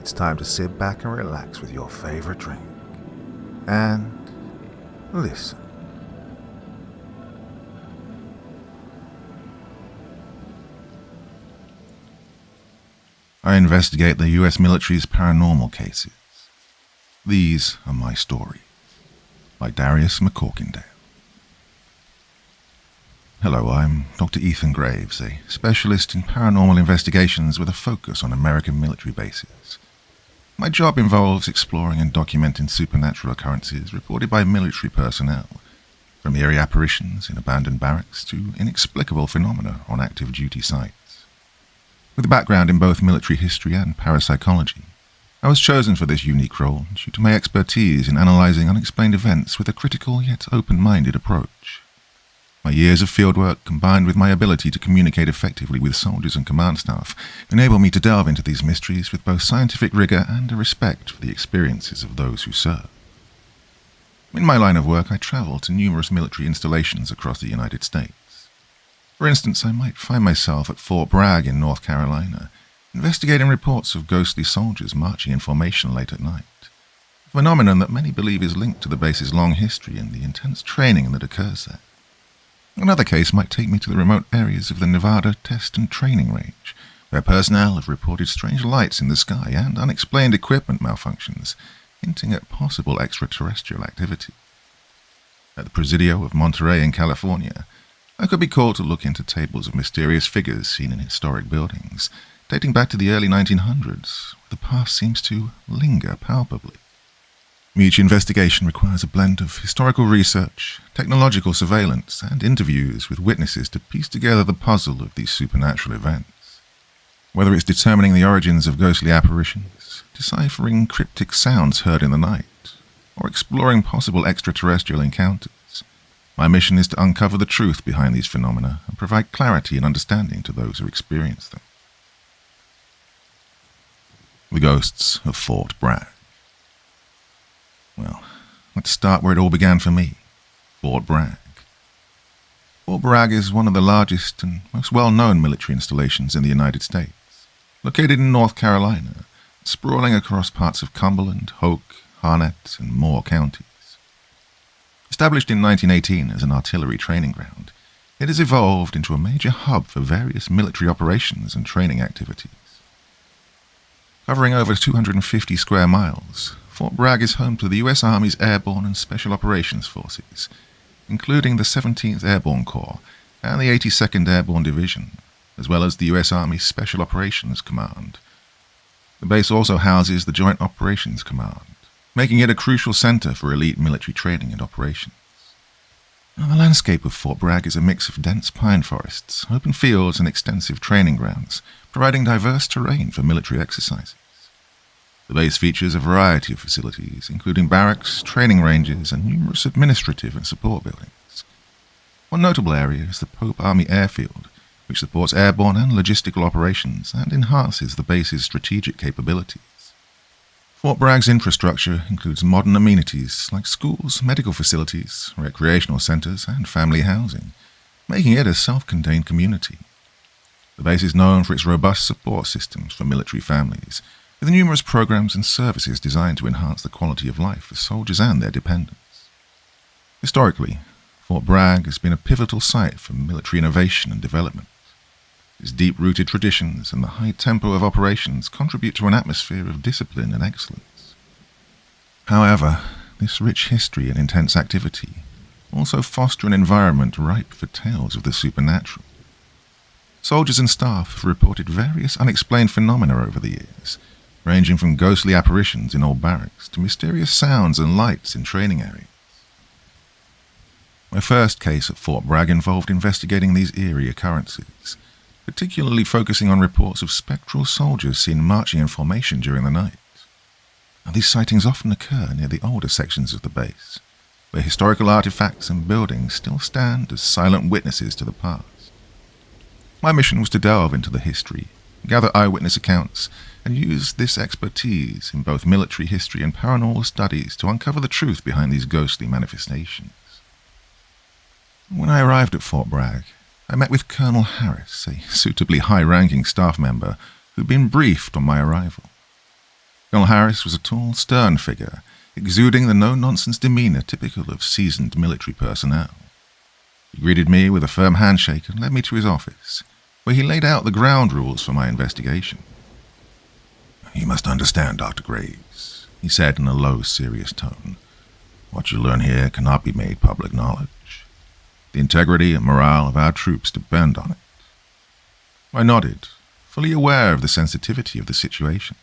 it's time to sit back and relax with your favorite drink. And listen. I investigate the US military's paranormal cases. These are my stories, by Darius McCorkindale. Hello, I'm Dr. Ethan Graves, a specialist in paranormal investigations with a focus on American military bases. My job involves exploring and documenting supernatural occurrences reported by military personnel, from eerie apparitions in abandoned barracks to inexplicable phenomena on active duty sites. With a background in both military history and parapsychology, I was chosen for this unique role due to my expertise in analyzing unexplained events with a critical yet open-minded approach. My years of fieldwork, combined with my ability to communicate effectively with soldiers and command staff, enable me to delve into these mysteries with both scientific rigor and a respect for the experiences of those who serve. In my line of work, I travel to numerous military installations across the United States. For instance, I might find myself at Fort Bragg in North Carolina, investigating reports of ghostly soldiers marching in formation late at night, a phenomenon that many believe is linked to the base's long history and the intense training that occurs there. Another case might take me to the remote areas of the Nevada Test and Training Range, where personnel have reported strange lights in the sky and unexplained equipment malfunctions, hinting at possible extraterrestrial activity. At the Presidio of Monterey in California, I could be called to look into tables of mysterious figures seen in historic buildings, dating back to the early 1900s, where the past seems to linger palpably. Each investigation requires a blend of historical research, technological surveillance, and interviews with witnesses to piece together the puzzle of these supernatural events. Whether it's determining the origins of ghostly apparitions, deciphering cryptic sounds heard in the night, or exploring possible extraterrestrial encounters, my mission is to uncover the truth behind these phenomena and provide clarity and understanding to those who experience them. The Ghosts of Fort Bragg. Well, let's start where it all began for me, Fort Bragg. Fort Bragg is one of the largest and most well-known military installations in the United States, located in North Carolina, sprawling across parts of Cumberland, Hoke, Harnett, and Moore counties. Established in 1918 as an artillery training ground, it has evolved into a major hub for various military operations and training activities. Covering over 250 square miles, Fort Bragg is home to the U.S. Army's Airborne and Special Operations Forces, including the 17th Airborne Corps and the 82nd Airborne Division, as well as the U.S. Army Special Operations Command. The base also houses the Joint Operations Command, making it a crucial center for elite military training and operations. Now, the landscape of Fort Bragg is a mix of dense pine forests, open fields, and extensive training grounds, providing diverse terrain for military exercises. The base features a variety of facilities, including barracks, training ranges, and numerous administrative and support buildings. One notable area is the Pope Army Airfield, which supports airborne and logistical operations and enhances the base's strategic capabilities. Fort Bragg's infrastructure includes modern amenities like schools, medical facilities, recreational centers, and family housing, making it a self-contained community. The base is known for its robust support systems for military families, with numerous programs and services designed to enhance the quality of life for soldiers and their dependents. Historically, Fort Bragg has been a pivotal site for military innovation and development. Its deep-rooted traditions and the high tempo of operations contribute to an atmosphere of discipline and excellence. However, this rich history and intense activity also foster an environment ripe for tales of the supernatural. Soldiers and staff have reported various unexplained phenomena over the years, ranging from ghostly apparitions in old barracks to mysterious sounds and lights in training areas. My first case at Fort Bragg involved investigating these eerie occurrences, particularly focusing on reports of spectral soldiers seen marching in formation during the night. Now, these sightings often occur near the older sections of the base, where historical artifacts and buildings still stand as silent witnesses to the past. My mission was to delve into the history, gather eyewitness accounts, and use this expertise in both military history and paranormal studies to uncover the truth behind these ghostly manifestations. When I arrived at Fort Bragg, I met with Colonel Harris, a suitably high-ranking staff member who'd been briefed on my arrival. Colonel Harris was a tall, stern figure, exuding the no-nonsense demeanor typical of seasoned military personnel. He greeted me with a firm handshake and led me to his office, where he laid out the ground rules for my investigation. "You must understand, Dr. Graves," he said in a low, serious tone. "What you learn here cannot be made public knowledge. The integrity and morale of our troops depend on it." I nodded, fully aware of the sensitivity of the situation.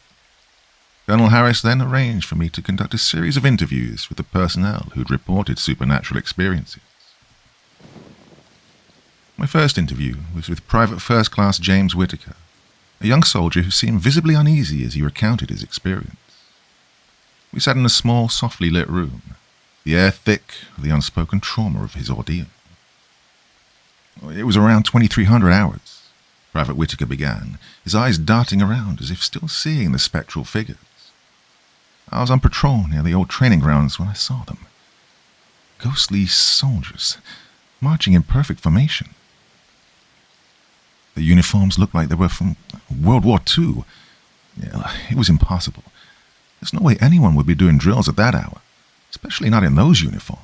Colonel Harris then arranged for me to conduct a series of interviews with the personnel who'd reported supernatural experiences. My first interview was with Private First Class James Whitaker, a young soldier who seemed visibly uneasy as he recounted his experience. We sat in a small, softly lit room, the air thick with the unspoken trauma of his ordeal. "It was around 2300 hours," Private Whitaker began, his eyes darting around as if still seeing the spectral figures. "I was on patrol near the old training grounds when I saw them. Ghostly soldiers, marching in perfect formation. The uniforms looked like they were from World War II. Yeah, it was impossible. There's no way anyone would be doing drills at that hour, especially not in those uniforms."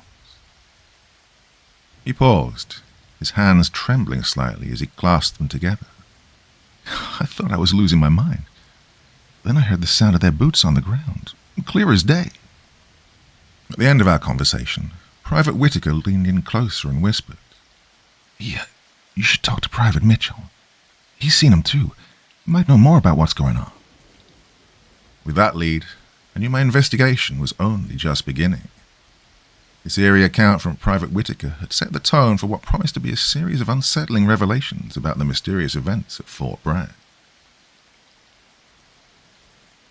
He paused, his hands trembling slightly as he clasped them together. I thought I was losing my mind. Then I heard the sound of their boots on the ground, clear as day. At the end of our conversation, Private Whitaker leaned in closer and whispered, "Yeah, you should talk to Private Mitchell. He's seen him too. He might know more about what's going on." With that lead, I knew my investigation was only just beginning. This eerie account from Private Whitaker had set the tone for what promised to be a series of unsettling revelations about the mysterious events at Fort Bragg.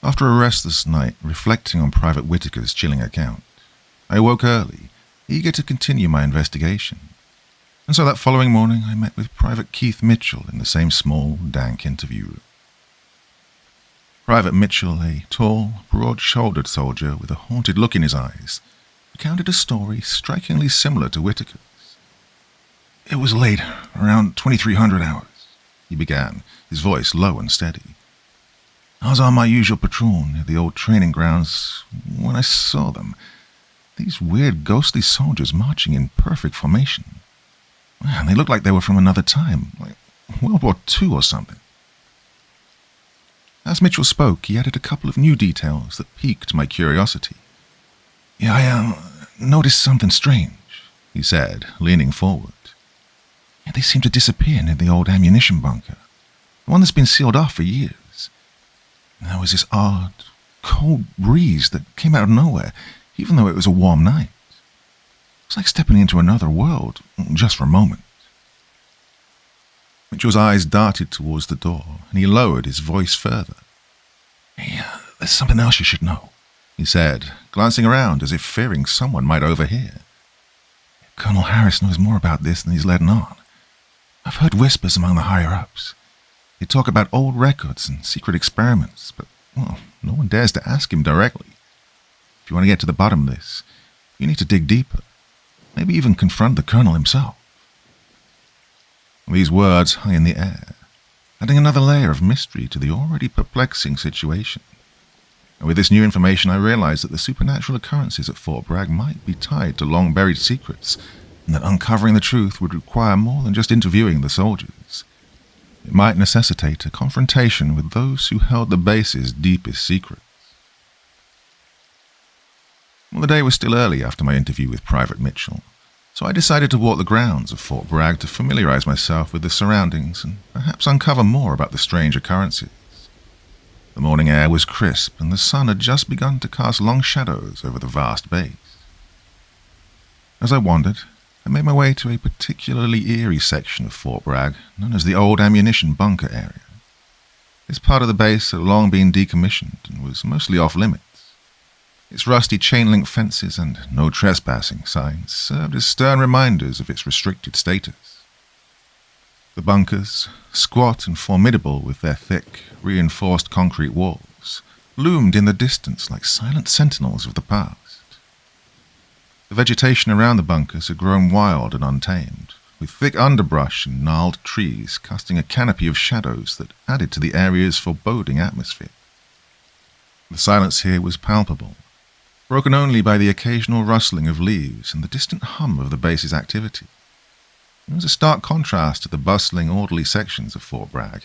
After a restless night reflecting on Private Whitaker's chilling account, I awoke early, eager to continue my investigation. And so that following morning I met with Private Keith Mitchell in the same small, dank interview room. Private Mitchell, a tall, broad-shouldered soldier with a haunted look in his eyes, recounted a story strikingly similar to Whitaker's. "It was late, around 2300 hours, he began, his voice low and steady. "I was on my usual patrol near the old training grounds when I saw them. These weird, ghostly soldiers marching in perfect formation. Man, they looked like they were from another time, like World War II or something." As Mitchell spoke, he added a couple of new details that piqued my curiosity. "Yeah, I noticed something strange," he said, leaning forward. "Yeah, they seem to disappear near the old ammunition bunker, the one that's been sealed off for years. And there was this odd, cold breeze that came out of nowhere, even though it was a warm night. It's like stepping into another world, just for a moment." Mitchell's eyes darted towards the door, and he lowered his voice further. "Hey, there's something else you should know," he said, glancing around as if fearing someone might overhear. "Colonel Harris knows more about this than he's letting on. I've heard whispers among the higher-ups. They talk about old records and secret experiments, but, well, no one dares to ask him directly. If you want to get to the bottom of this, you need to dig deeper, maybe even confront the colonel himself." These words hung in the air, adding another layer of mystery to the already perplexing situation. And with this new information, I realized that the supernatural occurrences at Fort Bragg might be tied to long-buried secrets, and that uncovering the truth would require more than just interviewing the soldiers. It might necessitate a confrontation with those who held the base's deepest secrets. Well, the day was still early after my interview with Private Mitchell, so I decided to walk the grounds of Fort Bragg to familiarize myself with the surroundings and perhaps uncover more about the strange occurrences. The morning air was crisp, and the sun had just begun to cast long shadows over the vast base. As I wandered, I made my way to a particularly eerie section of Fort Bragg known as the old ammunition bunker area. This part of the base had long been decommissioned and was mostly off-limits. Its rusty chain-link fences and no trespassing signs served as stern reminders of its restricted status. The bunkers, squat and formidable with their thick, reinforced concrete walls, loomed in the distance like silent sentinels of the past. The vegetation around the bunkers had grown wild and untamed, with thick underbrush and gnarled trees casting a canopy of shadows that added to the area's foreboding atmosphere. The silence here was palpable, broken only by the occasional rustling of leaves and the distant hum of the base's activity. It was a stark contrast to the bustling, orderly sections of Fort Bragg,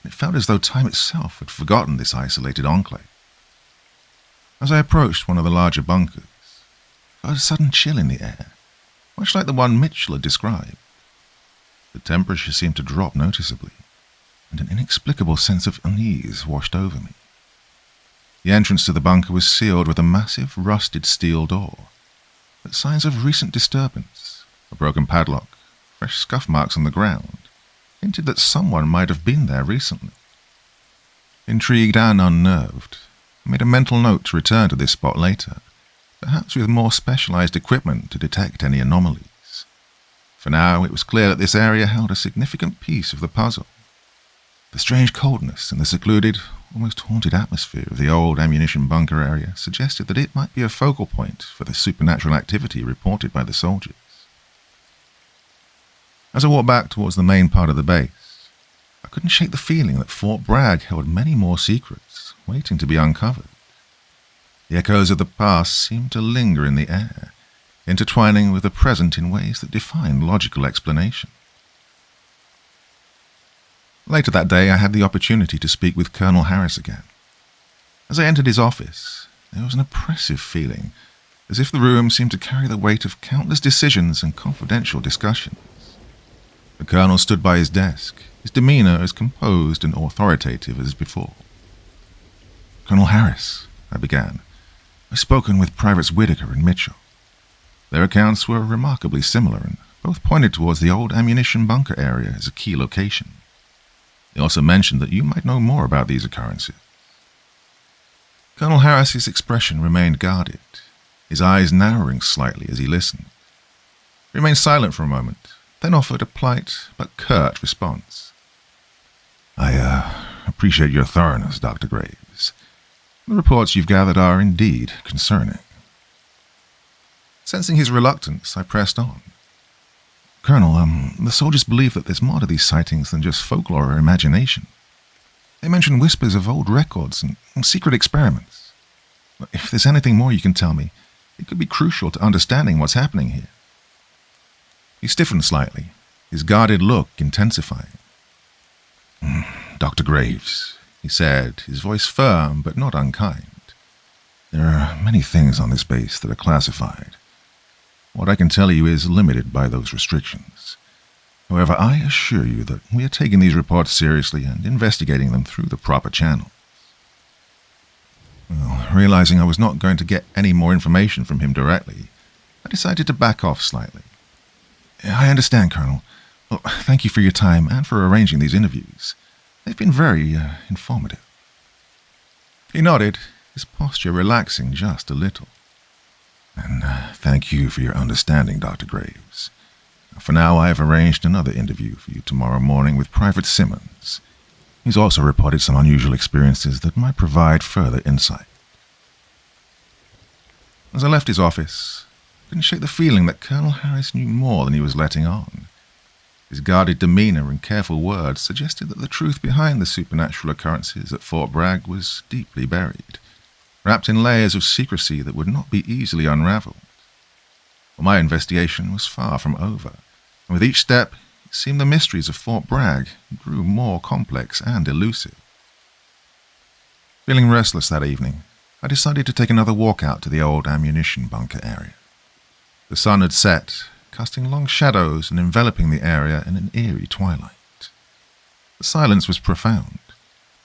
and it felt as though time itself had forgotten this isolated enclave. As I approached one of the larger bunkers, I felt a sudden chill in the air, much like the one Mitchell had described. The temperature seemed to drop noticeably, and an inexplicable sense of unease washed over me. The entrance to the bunker was sealed with a massive, rusted steel door, but signs of recent disturbance, a broken padlock, fresh scuff marks on the ground, hinted that someone might have been there recently. Intrigued and unnerved, I made a mental note to return to this spot later, perhaps with more specialized equipment to detect any anomalies. For now, it was clear that this area held a significant piece of the puzzle. The strange coldness and the secluded, almost haunted atmosphere of the old ammunition bunker area suggested that it might be a focal point for the supernatural activity reported by the soldiers. As I walked back towards the main part of the base, I couldn't shake the feeling that Fort Bragg held many more secrets waiting to be uncovered. The echoes of the past seemed to linger in the air, intertwining with the present in ways that defied logical explanation. Later that day, I had the opportunity to speak with Colonel Harris again. As I entered his office, there was an oppressive feeling, as if the room seemed to carry the weight of countless decisions and confidential discussions. The colonel stood by his desk, his demeanor as composed and authoritative as before. "Colonel Harris," I began, "I've spoken with Privates Whitaker and Mitchell. Their accounts were remarkably similar and both pointed towards the old ammunition bunker area as a key location. They also mentioned that you might know more about these occurrences." Colonel Harris's expression remained guarded, his eyes narrowing slightly as he listened. He remained silent for a moment, then offered a polite but curt response. "I appreciate your thoroughness, Dr. Graves. The reports you've gathered are indeed concerning." Sensing his reluctance, I pressed on. "Colonel, the soldiers believe that there's more to these sightings than just folklore or imagination. They mention whispers of old records and secret experiments. If there's anything more you can tell me, it could be crucial to understanding what's happening here." He stiffened slightly, his guarded look intensifying. "Dr. Graves," he said, his voice firm but not unkind, "there are many things on this base that are classified. What I can tell you is limited by those restrictions. However, I assure you that we are taking these reports seriously and investigating them through the proper channels." Well, realizing I was not going to get any more information from him directly, I decided to back off slightly. "I understand, Colonel. Well, thank you for your time and for arranging these interviews. They've been very informative." He nodded, his posture relaxing just a little. "And thank you for your understanding, Dr. Graves. For now, I have arranged another interview for you tomorrow morning with Private Simmons. He's also reported some unusual experiences that might provide further insight." As I left his office, I couldn't shake the feeling that Colonel Harris knew more than he was letting on. His guarded demeanor and careful words suggested that the truth behind the supernatural occurrences at Fort Bragg was deeply buried, wrapped in layers of secrecy that would not be easily unraveled. But my investigation was far from over, and with each step, it seemed the mysteries of Fort Bragg grew more complex and elusive. Feeling restless that evening, I decided to take another walk out to the old ammunition bunker area. The sun had set, casting long shadows and enveloping the area in an eerie twilight. The silence was profound,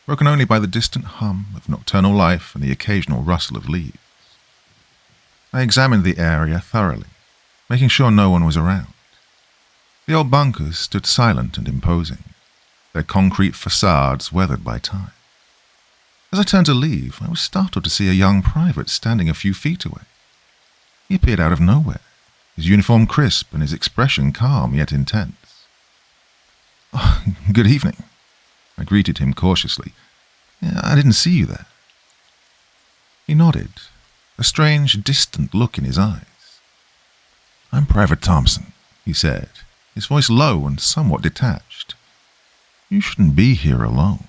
broken only by the distant hum of nocturnal life and the occasional rustle of leaves. I examined the area thoroughly, making sure no one was around. The old bunkers stood silent and imposing, their concrete facades weathered by time. As I turned to leave, I was startled to see a young private standing a few feet away. He appeared out of nowhere, his uniform crisp and his expression calm yet intense. "Oh, good evening," I greeted him cautiously. "I didn't see you there." He nodded, a strange, distant look in his eyes. "I'm Private Thompson," he said, his voice low and somewhat detached. "You shouldn't be here alone."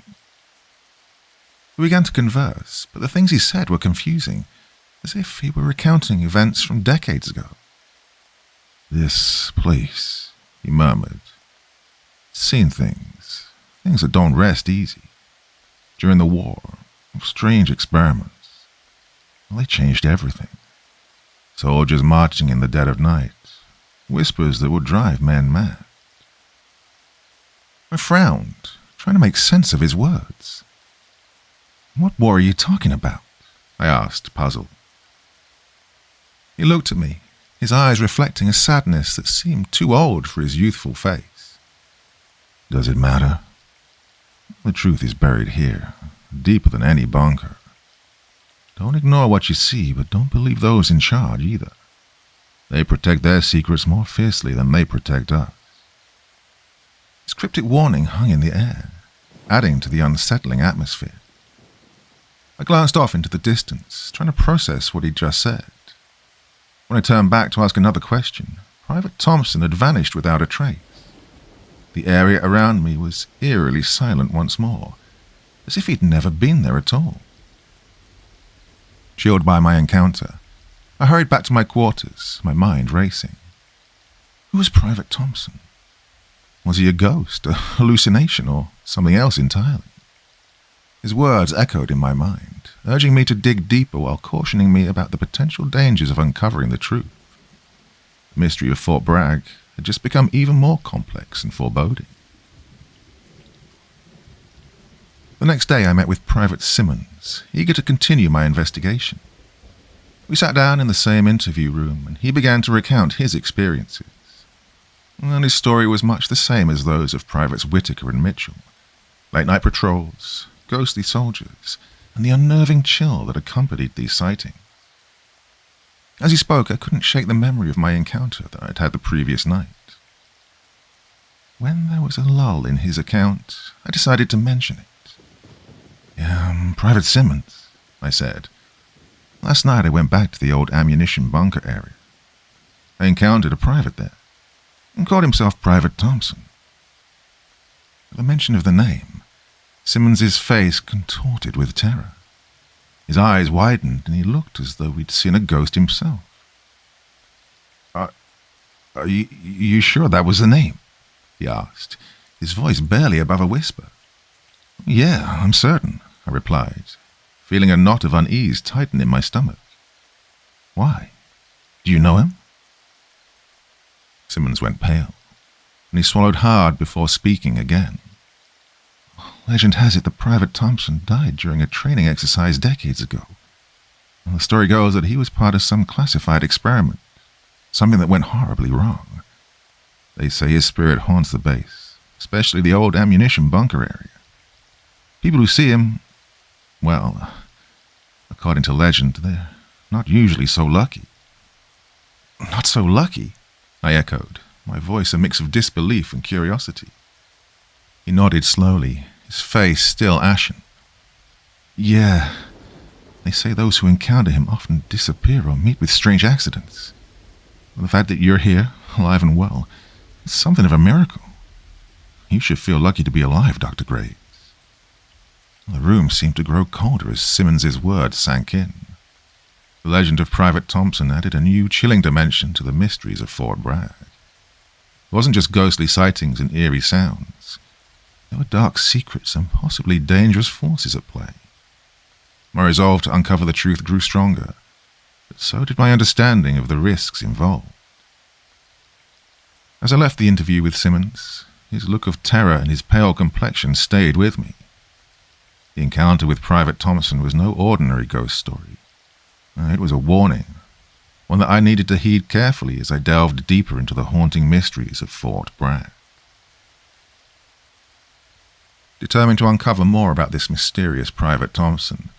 We began to converse, but the things he said were confusing, as if he were recounting events from decades ago. "This place," he murmured. "Seen things that don't rest easy. During the war, strange experiments. Well, they changed everything. Soldiers marching in the dead of night, whispers that would drive men mad." I frowned, trying to make sense of his words. "What war are you talking about?" I asked, puzzled. He looked at me, his eyes reflecting a sadness that seemed too old for his youthful face. "Does it matter? The truth is buried here, deeper than any bunker. Don't ignore what you see, but don't believe those in charge either. They protect their secrets more fiercely than they protect us." His cryptic warning hung in the air, adding to the unsettling atmosphere. I glanced off into the distance, trying to process what he'd just said. When I turned back to ask another question, Private Thompson had vanished without a trace. The area around me was eerily silent once more, as if he'd never been there at all. Chilled by my encounter, I hurried back to my quarters, my mind racing. Who was Private Thompson? Was he a ghost, a hallucination, or something else entirely? His words echoed in my mind, urging me to dig deeper while cautioning me about the potential dangers of uncovering the truth. The mystery of Fort Bragg had just become even more complex and foreboding. The next day I met with Private Simmons, eager to continue my investigation. We sat down in the same interview room, and he began to recount his experiences. And his story was much the same as those of Privates Whitaker and Mitchell. Late-night patrols, ghostly soldiers, and the unnerving chill that accompanied these sightings. As he spoke, I couldn't shake the memory of my encounter that I'd had the previous night. When there was a lull in his account, I decided to mention it. Private Simmons," I said. "Last night I went back to the old ammunition bunker area. I encountered a private there, and called himself Private Thompson." At the mention of the name, Simmons's face contorted with terror. His eyes widened, and he looked as though he'd seen a ghost himself. Are you sure that was the name?" he asked, his voice barely above a whisper. "Yeah, I'm certain," I replied, feeling a knot of unease tighten in my stomach. "Why? Do you know him?" Simmons went pale, and he swallowed hard before speaking again. "Legend has it that Private Thompson died during a training exercise decades ago. And the story goes that he was part of some classified experiment, something that went horribly wrong. They say his spirit haunts the base, especially the old ammunition bunker area. People who see him, well, according to legend, they're not usually so lucky." "Not so lucky?" I echoed, my voice a mix of disbelief and curiosity. He nodded slowly, his face still ashen. "Yeah, they say those who encounter him often disappear or meet with strange accidents. The fact that you're here, alive and well, is something of a miracle. You should feel lucky to be alive, Dr. Graves." The room seemed to grow colder as Simmons's words sank in. The legend of Private Thompson added a new chilling dimension to the mysteries of Fort Bragg. It wasn't just ghostly sightings and eerie sounds. There were dark secrets and possibly dangerous forces at play. My resolve to uncover the truth grew stronger, but so did my understanding of the risks involved. As I left the interview with Simmons, his look of terror and his pale complexion stayed with me. The encounter with Private Thompson was no ordinary ghost story. It was a warning, one that I needed to heed carefully as I delved deeper into the haunting mysteries of Fort Bragg. Determined to uncover more about this mysterious Private Thompson,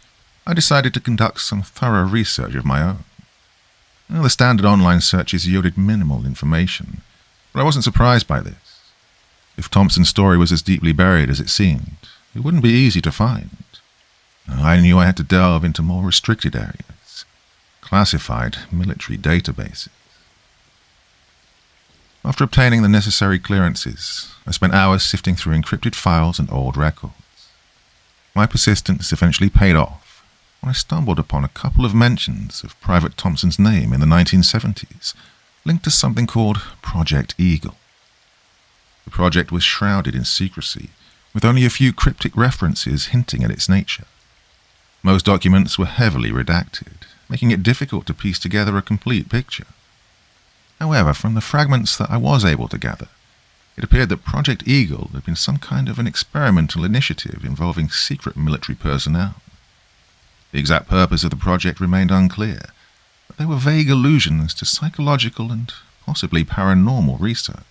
I decided to conduct some thorough research of my own. The standard online searches yielded minimal information, but I wasn't surprised by this. If Thompson's story was as deeply buried as it seemed, it wouldn't be easy to find. I knew I had to delve into more restricted areas, classified military databases. After obtaining the necessary clearances, I spent hours sifting through encrypted files and old records. My persistence eventually paid off when I stumbled upon a couple of mentions of Private Thompson's name in the 1970s, linked to something called Project Eagle. The project was shrouded in secrecy, with only a few cryptic references hinting at its nature. Most documents were heavily redacted, making it difficult to piece together a complete picture. However, from the fragments that I was able to gather, it appeared that Project Eagle had been some kind of an experimental initiative involving secret military personnel. The exact purpose of the project remained unclear, but there were vague allusions to psychological and possibly paranormal research.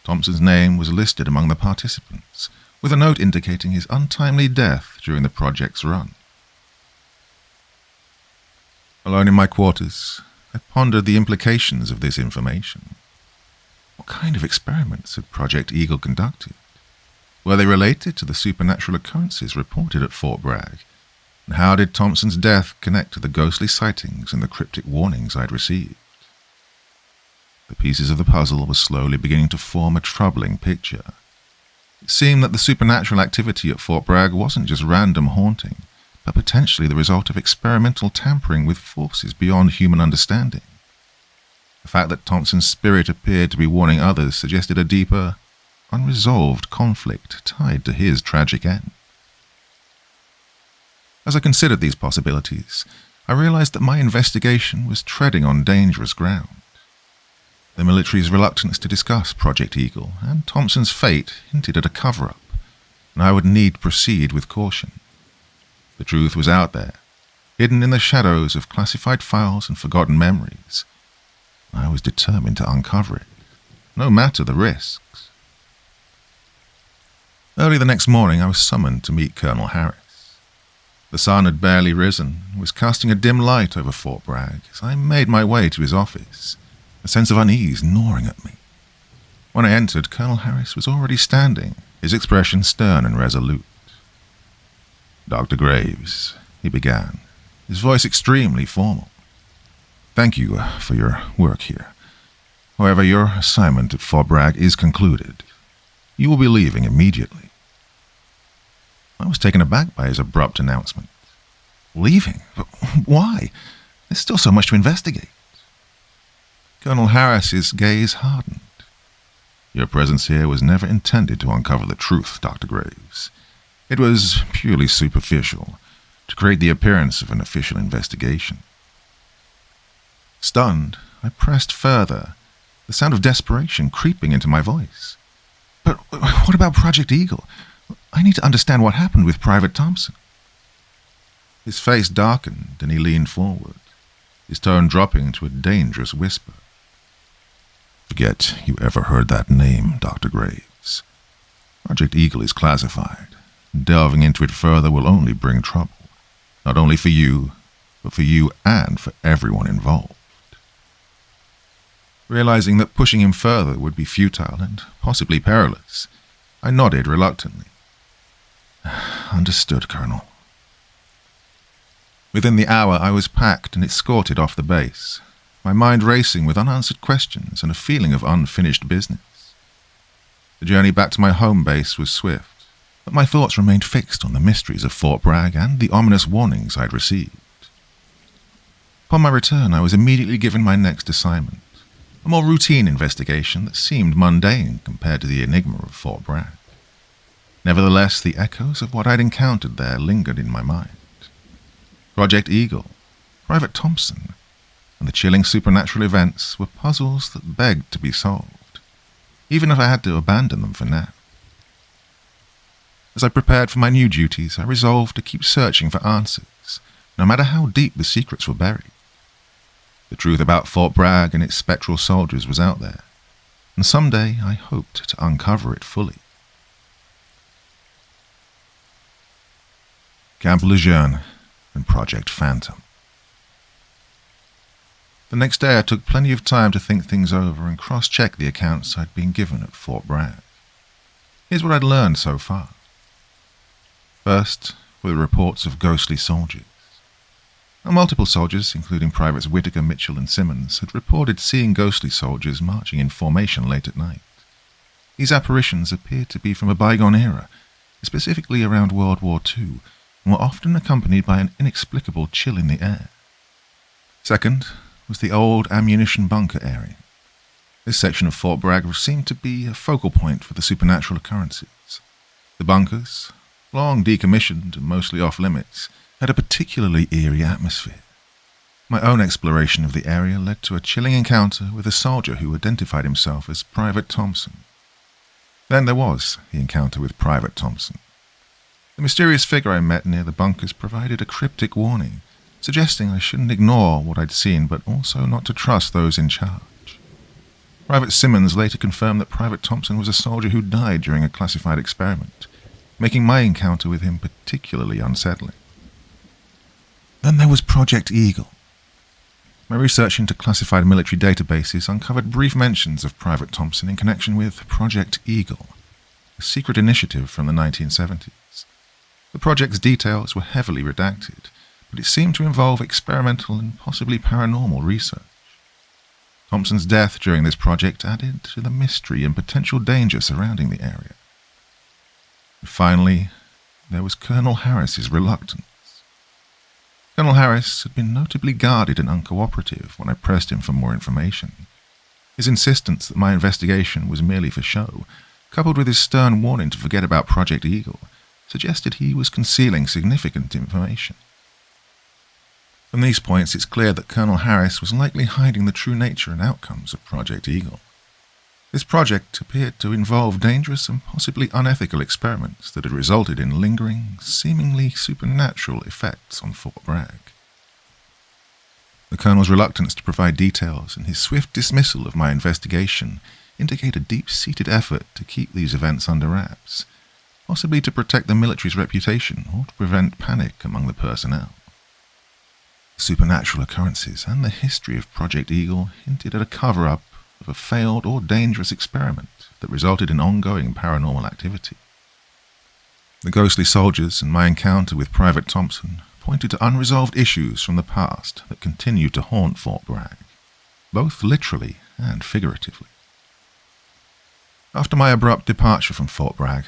Thompson's name was listed among the participants, with a note indicating his untimely death during the project's run. Alone in my quarters, I pondered the implications of this information. What kind of experiments had Project Eagle conducted? Were they related to the supernatural occurrences reported at Fort Bragg? And how did Thompson's death connect to the ghostly sightings and the cryptic warnings I'd received? The pieces of the puzzle were slowly beginning to form a troubling picture. It seemed that the supernatural activity at Fort Bragg wasn't just random haunting, but potentially the result of experimental tampering with forces beyond human understanding. The fact that Thompson's spirit appeared to be warning others suggested a deeper, unresolved conflict tied to his tragic end. As I considered these possibilities, I realized that my investigation was treading on dangerous ground. The military's reluctance to discuss Project Eagle and Thompson's fate hinted at a cover-up, and I would need to proceed with caution. The truth was out there, hidden in the shadows of classified files and forgotten memories. I was determined to uncover it, no matter the risks. Early the next morning, I was summoned to meet Colonel Harris. The sun had barely risen and was casting a dim light over Fort Bragg as I made my way to his office, a sense of unease gnawing at me. When I entered, Colonel Harris was already standing, his expression stern and resolute. "Dr. Graves," he began, his voice extremely formal. "Thank you for your work here. However, your assignment at Fort Bragg is concluded. You will be leaving immediately." I was taken aback by his abrupt announcement. "Leaving? But why? There's still so much to investigate." Colonel Harris's gaze hardened. "Your presence here was never intended to uncover the truth, Dr. Graves. It was purely superficial, to create the appearance of an official investigation." Stunned, I pressed further, the sound of desperation creeping into my voice. "But what about Project Eagle? I need to understand what happened with Private Thompson." His face darkened and he leaned forward, his tone dropping to a dangerous whisper. "Forget you ever heard that name, Dr. Graves. Project Eagle is classified. Delving into it further will only bring trouble, not only for you, but for you and for everyone involved." Realizing that pushing him further would be futile and possibly perilous, I nodded reluctantly. "Understood, Colonel." Within the hour, I was packed and escorted off the base, my mind racing with unanswered questions and a feeling of unfinished business. The journey back to my home base was swift, but my thoughts remained fixed on the mysteries of Fort Bragg and the ominous warnings I'd received. Upon my return, I was immediately given my next assignment, a more routine investigation that seemed mundane compared to the enigma of Fort Bragg. Nevertheless, the echoes of what I'd encountered there lingered in my mind. Project Eagle, Private Thompson, and the chilling supernatural events were puzzles that begged to be solved, even if I had to abandon them for now. As I prepared for my new duties, I resolved to keep searching for answers, no matter how deep the secrets were buried. The truth about Fort Bragg and its spectral soldiers was out there, and someday I hoped to uncover it fully. Camp Lejeune and Project Phantom. The next day I took plenty of time to think things over and cross-check the accounts I'd been given at Fort Bragg. Here's what I'd learned so far. First were the reports of ghostly soldiers. Multiple soldiers, including Privates Whitaker, Mitchell, and Simmons, had reported seeing ghostly soldiers marching in formation late at night. These apparitions appeared to be from a bygone era, specifically around World War II, and were often accompanied by an inexplicable chill in the air. Second was the old ammunition bunker area. This section of Fort Bragg seemed to be a focal point for the supernatural occurrences. The bunkers, long decommissioned and mostly off-limits, had a particularly eerie atmosphere. My own exploration of the area led to a chilling encounter with a soldier who identified himself as Private Thompson. Then there was the encounter with Private Thompson. The mysterious figure I met near the bunkers provided a cryptic warning, suggesting I shouldn't ignore what I'd seen, but also not to trust those in charge. Private Simmons later confirmed that Private Thompson was a soldier who died during a classified experiment, making my encounter with him particularly unsettling. Then there was Project Eagle. My research into classified military databases uncovered brief mentions of Private Thompson in connection with Project Eagle, a secret initiative from the 1970s. The project's details were heavily redacted, but it seemed to involve experimental and possibly paranormal research. Thompson's death during this project added to the mystery and potential danger surrounding the area. And finally, there was Colonel Harris's reluctance. Colonel Harris had been notably guarded and uncooperative when I pressed him for more information. His insistence that my investigation was merely for show, coupled with his stern warning to forget about Project Eagle, suggested he was concealing significant information. From these points, it's clear that Colonel Harris was likely hiding the true nature and outcomes of Project Eagle. This project appeared to involve dangerous and possibly unethical experiments that had resulted in lingering, seemingly supernatural effects on Fort Bragg. The Colonel's reluctance to provide details and his swift dismissal of my investigation indicate a deep-seated effort to keep these events under wraps, possibly to protect the military's reputation or to prevent panic among the personnel. The supernatural occurrences and the history of Project Eagle hinted at a cover-up of a failed or dangerous experiment that resulted in ongoing paranormal activity. The ghostly soldiers and my encounter with Private Thompson pointed to unresolved issues from the past that continued to haunt Fort Bragg, both literally and figuratively. After my abrupt departure from Fort Bragg,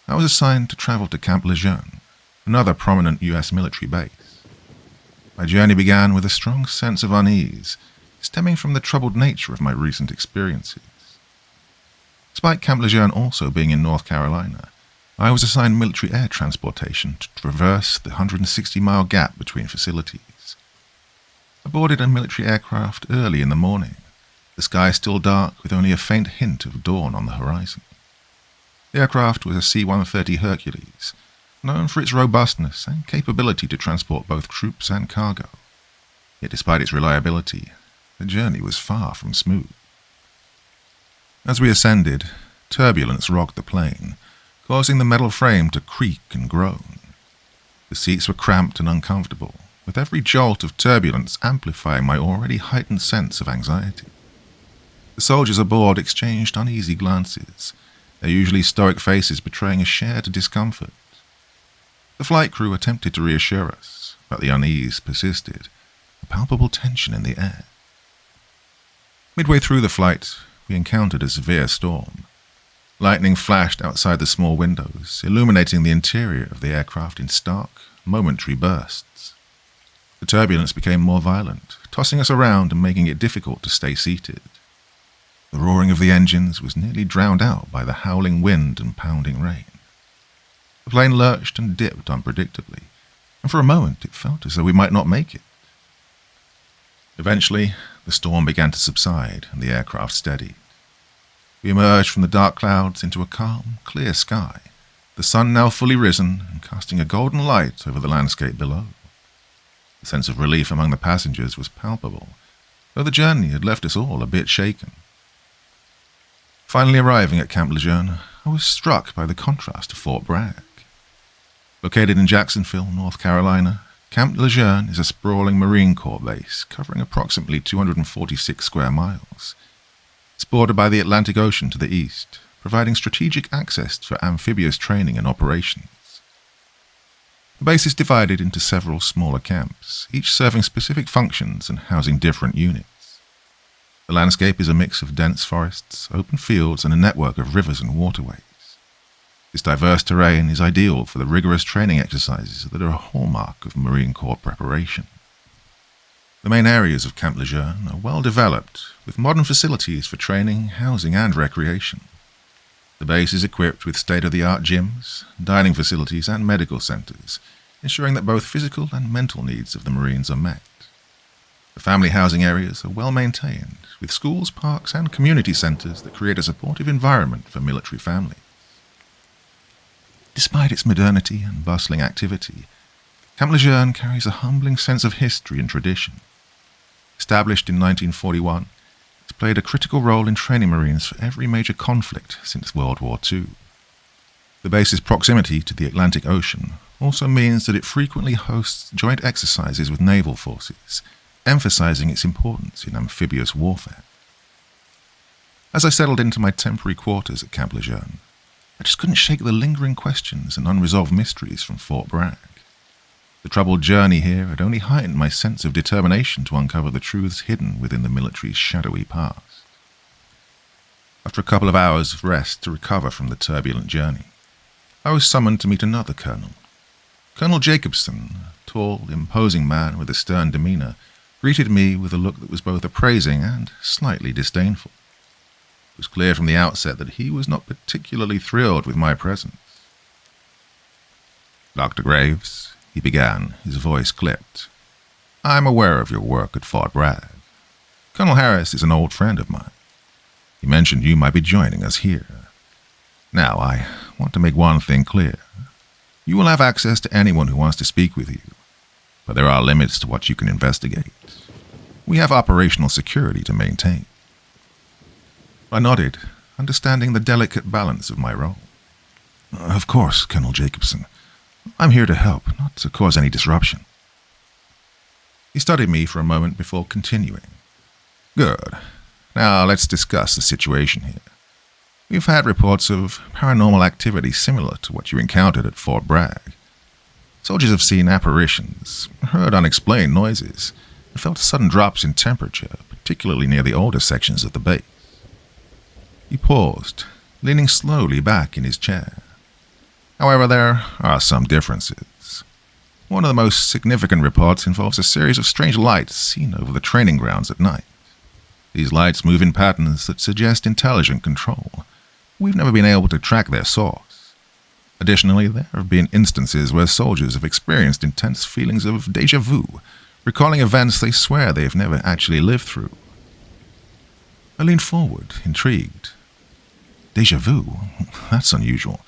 I was assigned to travel to Camp Lejeune, another prominent U.S. military base. My journey began with a strong sense of unease, stemming from the troubled nature of my recent experiences. Despite Camp Lejeune also being in North Carolina, I was assigned military air transportation to traverse the 160-mile gap between facilities. I boarded a military aircraft early in the morning, the sky still dark with only a faint hint of dawn on the horizon. The aircraft was a C-130 Hercules, known for its robustness and capability to transport both troops and cargo. Yet despite its reliability, the journey was far from smooth. As we ascended, turbulence rocked the plane, causing the metal frame to creak and groan. The seats were cramped and uncomfortable, with every jolt of turbulence amplifying my already heightened sense of anxiety. The soldiers aboard exchanged uneasy glances, their usually stoic faces betraying a shared discomfort. The flight crew attempted to reassure us, but the unease persisted, a palpable tension in the air. Midway through the flight, we encountered a severe storm. Lightning flashed outside the small windows, illuminating the interior of the aircraft in stark, momentary bursts. The turbulence became more violent, tossing us around and making it difficult to stay seated. The roaring of the engines was nearly drowned out by the howling wind and pounding rain. The plane lurched and dipped unpredictably, and for a moment it felt as though we might not make it. Eventually, the storm began to subside and the aircraft steadied. We emerged from the dark clouds into a calm, clear sky, the sun now fully risen and casting a golden light over the landscape below. The sense of relief among the passengers was palpable, though the journey had left us all a bit shaken. Finally arriving at Camp Lejeune, I was struck by the contrast to Fort Bragg. Located in Jacksonville, North Carolina, Camp Lejeune is a sprawling Marine Corps base covering approximately 246 square miles. It's bordered by the Atlantic Ocean to the east, providing strategic access for amphibious training and operations. The base is divided into several smaller camps, each serving specific functions and housing different units. The landscape is a mix of dense forests, open fields, and a network of rivers and waterways. This diverse terrain is ideal for the rigorous training exercises that are a hallmark of Marine Corps preparation. The main areas of Camp Lejeune are well developed, with modern facilities for training, housing, and recreation. The base is equipped with state-of-the-art gyms, dining facilities, and medical centers, ensuring that both physical and mental needs of the Marines are met. The family housing areas are well maintained, with schools, parks, and community centers that create a supportive environment for military families. Despite its modernity and bustling activity, Camp Lejeune carries a humbling sense of history and tradition. Established in 1941, it's played a critical role in training Marines for every major conflict since World War II. The base's proximity to the Atlantic Ocean also means that it frequently hosts joint exercises with naval forces, emphasizing its importance in amphibious warfare. As I settled into my temporary quarters at Camp Lejeune, I just couldn't shake the lingering questions and unresolved mysteries from Fort Bragg. The troubled journey here had only heightened my sense of determination to uncover the truths hidden within the military's shadowy past. After a couple of hours of rest to recover from the turbulent journey, I was summoned to meet another colonel. Colonel Jacobson, a tall, imposing man with a stern demeanor, greeted me with a look that was both appraising and slightly disdainful. It was clear from the outset that he was not particularly thrilled with my presence. "Dr. Graves," he began, his voice clipped, "I'm aware of your work at Fort Bragg. Colonel Harris is an old friend of mine. He mentioned you might be joining us here. Now, I want to make one thing clear. You will have access to anyone who wants to speak with you, but there are limits to what you can investigate. We have operational security to maintain." I nodded, understanding the delicate balance of my role. "Of course, Colonel Jacobson. I'm here to help, not to cause any disruption." He studied me for a moment before continuing. "Good. Now let's discuss the situation here. We've had reports of paranormal activity similar to what you encountered at Fort Bragg. Soldiers have seen apparitions, heard unexplained noises, and felt sudden drops in temperature, particularly near the older sections of the base." He paused, leaning slowly back in his chair. "However, there are some differences. One of the most significant reports involves a series of strange lights seen over the training grounds at night. These lights move in patterns that suggest intelligent control. We've never been able to track their source. Additionally, there have been instances where soldiers have experienced intense feelings of déjà vu, recalling events they swear they've never actually lived through." I leaned forward, intrigued. "Déjà vu? That's unusual.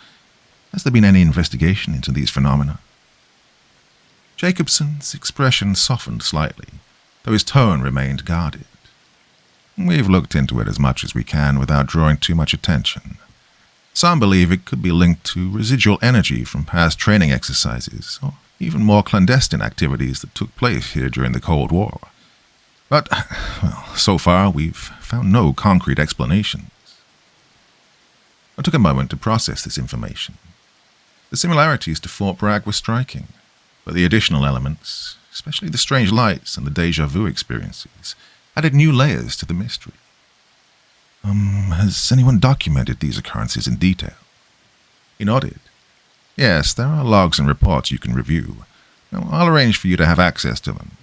Has there been any investigation into these phenomena?" Jacobson's expression softened slightly, though his tone remained guarded. "We've looked into it as much as we can without drawing too much attention. Some believe it could be linked to residual energy from past training exercises, or even more clandestine activities that took place here during the Cold War. But, well, so far we've found no concrete explanations." I took a moment to process this information. The similarities to Fort Bragg were striking, but the additional elements, especially the strange lights and the déjà vu experiences, added new layers to the mystery. Has anyone documented these occurrences in detail?" He nodded. "Yes, there are logs and reports you can review. Now, I'll arrange for you to have access to them.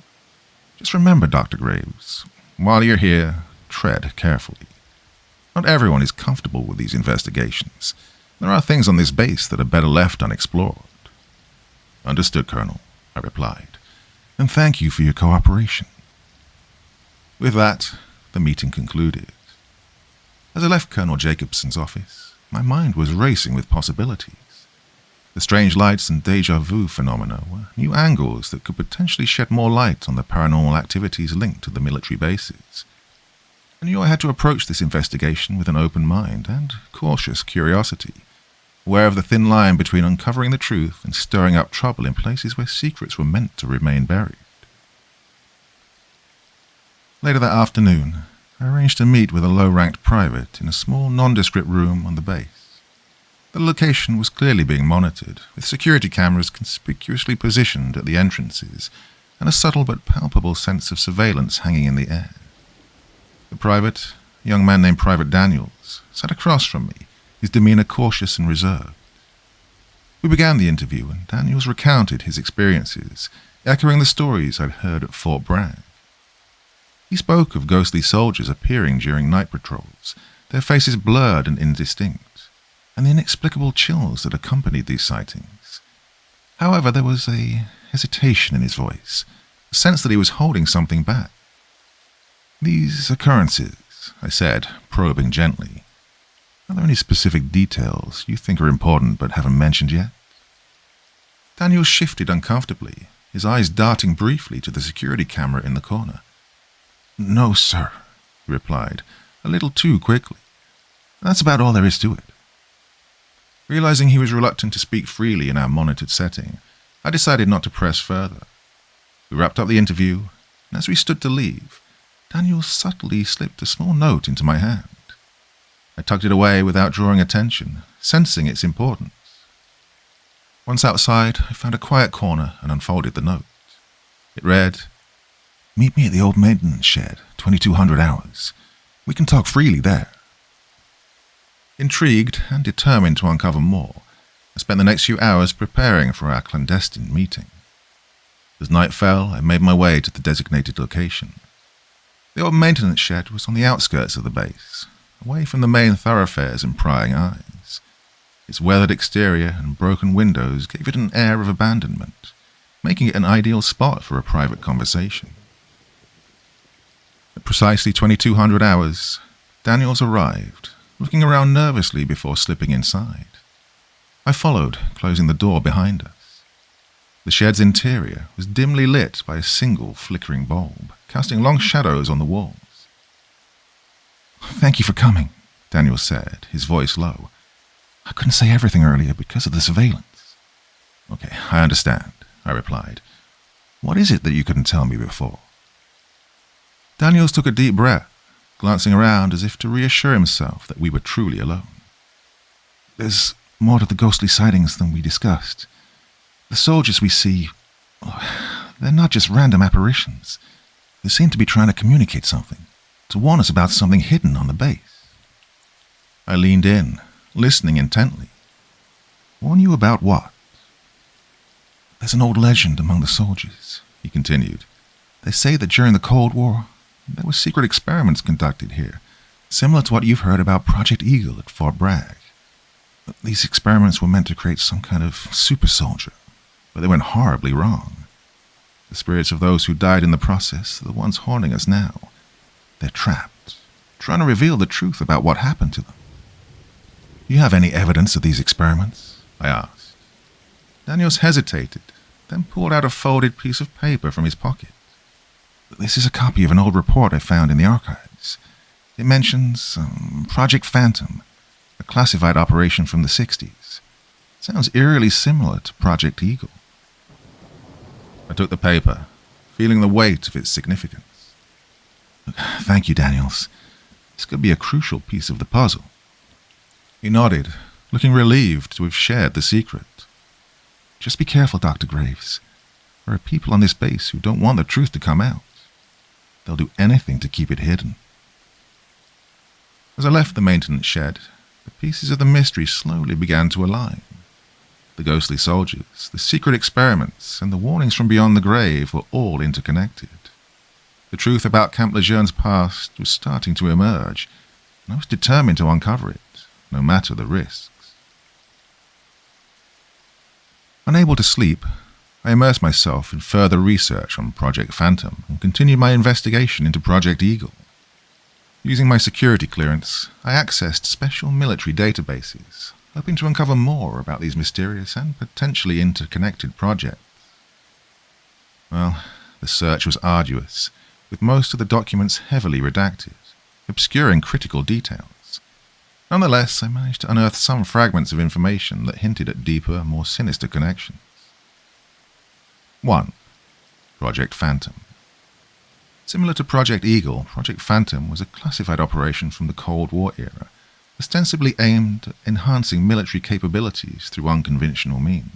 Just remember, Dr. Graves, while you're here, tread carefully. Not everyone is comfortable with these investigations. There are things on this base that are better left unexplored." "Understood, Colonel," I replied, "and thank you for your cooperation." With that, the meeting concluded. As I left Colonel Jacobson's office, my mind was racing with possibilities. The strange lights and déjà vu phenomena were new angles that could potentially shed more light on the paranormal activities linked to the military bases. I knew I had to approach this investigation with an open mind and cautious curiosity, aware of the thin line between uncovering the truth and stirring up trouble in places where secrets were meant to remain buried. Later that afternoon, I arranged to meet with a low-ranked private in a small nondescript room on the base. The location was clearly being monitored, with security cameras conspicuously positioned at the entrances and a subtle but palpable sense of surveillance hanging in the air. The private, a young man named Private Daniels, sat across from me, his demeanor cautious and reserved. We began the interview, and Daniels recounted his experiences, echoing the stories I'd heard at Fort Bragg. He spoke of ghostly soldiers appearing during night patrols, their faces blurred and indistinct, and the inexplicable chills that accompanied these sightings. However, there was a hesitation in his voice, a sense that he was holding something back. "These occurrences," I said, probing gently, "are there any specific details you think are important but haven't mentioned yet?" Daniel shifted uncomfortably, his eyes darting briefly to the security camera in the corner. "No, sir," he replied, a little too quickly. "That's about all there is to it." Realizing he was reluctant to speak freely in our monitored setting, I decided not to press further. We wrapped up the interview, and as we stood to leave, Daniel subtly slipped a small note into my hand. I tucked it away without drawing attention, sensing its importance. Once outside, I found a quiet corner and unfolded the note. It read, "Meet me at the old maintenance shed, 2200 hours. We can talk freely there." Intrigued and determined to uncover more, I spent the next few hours preparing for our clandestine meeting. As night fell, I made my way to the designated location. The old maintenance shed was on the outskirts of the base, away from the main thoroughfares and prying eyes. Its weathered exterior and broken windows gave it an air of abandonment, making it an ideal spot for a private conversation. At precisely 2200 hours, Daniels arrived, looking around nervously before slipping inside. I followed, closing the door behind us. The shed's interior was dimly lit by a single flickering bulb, casting long shadows on the walls. "Thank you for coming," Daniel said, his voice low. "I couldn't say everything earlier because of the surveillance." "Okay, I understand," I replied. "What is it that you couldn't tell me before?" Daniels took a deep breath, glancing around as if to reassure himself that we were truly alone. "There's more to the ghostly sightings than we discussed. The soldiers we see, they're not just random apparitions. They seem to be trying to communicate something, to warn us about something hidden on the base." I leaned in, listening intently. "Warn you about what?" "There's an old legend among the soldiers," he continued. "They say that during the Cold War, there were secret experiments conducted here, similar to what you've heard about Project Eagle at Fort Bragg. These experiments were meant to create some kind of super soldier, but they went horribly wrong. The spirits of those who died in the process are the ones haunting us now. They're trapped, trying to reveal the truth about what happened to them." "Do you have any evidence of these experiments?" I asked. Daniels hesitated, then pulled out a folded piece of paper from his pocket. "This is a copy of an old report I found in the archives. It mentions Project Phantom, a classified operation from the 60s. It sounds eerily similar to Project Eagle." I took the paper, feeling the weight of its significance. "Thank you, Daniels. This could be a crucial piece of the puzzle." He nodded, looking relieved to have shared the secret. "Just be careful, Dr. Graves. There are people on this base who don't want the truth to come out. They'll do anything to keep it hidden." As I left the maintenance shed, the pieces of the mystery slowly began to align. The ghostly soldiers, the secret experiments, and the warnings from beyond the grave were all interconnected. The truth about Camp Lejeune's past was starting to emerge, and I was determined to uncover it, no matter the risks. Unable to sleep, I immersed myself in further research on Project Phantom and continued my investigation into Project Eagle. Using my security clearance, I accessed special military databases, hoping to uncover more about these mysterious and potentially interconnected projects. Well, the search was arduous, with most of the documents heavily redacted, obscuring critical details. Nonetheless, I managed to unearth some fragments of information that hinted at deeper, more sinister connections. 1. Project Phantom. Similar to Project Eagle, Project Phantom was a classified operation from the Cold War era, ostensibly aimed at enhancing military capabilities through unconventional means.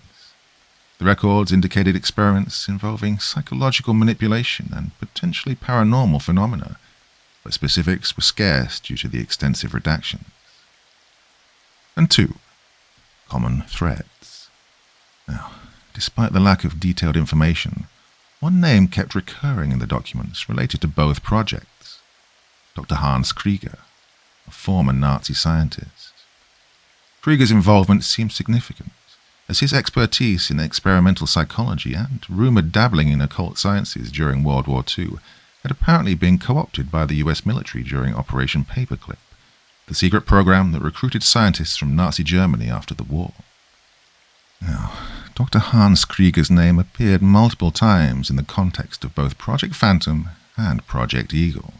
The records indicated experiments involving psychological manipulation and potentially paranormal phenomena, but specifics were scarce due to the extensive redactions. And 2. Common threads. Now, despite the lack of detailed information, one name kept recurring in the documents related to both projects: Dr. Hans Krieger, a former Nazi scientist. Krieger's involvement seemed significant, as his expertise in experimental psychology and rumored dabbling in occult sciences during World War II had apparently been co-opted by the US military during Operation Paperclip, the secret program that recruited scientists from Nazi Germany after the war. Now, Dr. Hans Krieger's name appeared multiple times in the context of both Project Phantom and Project Eagle.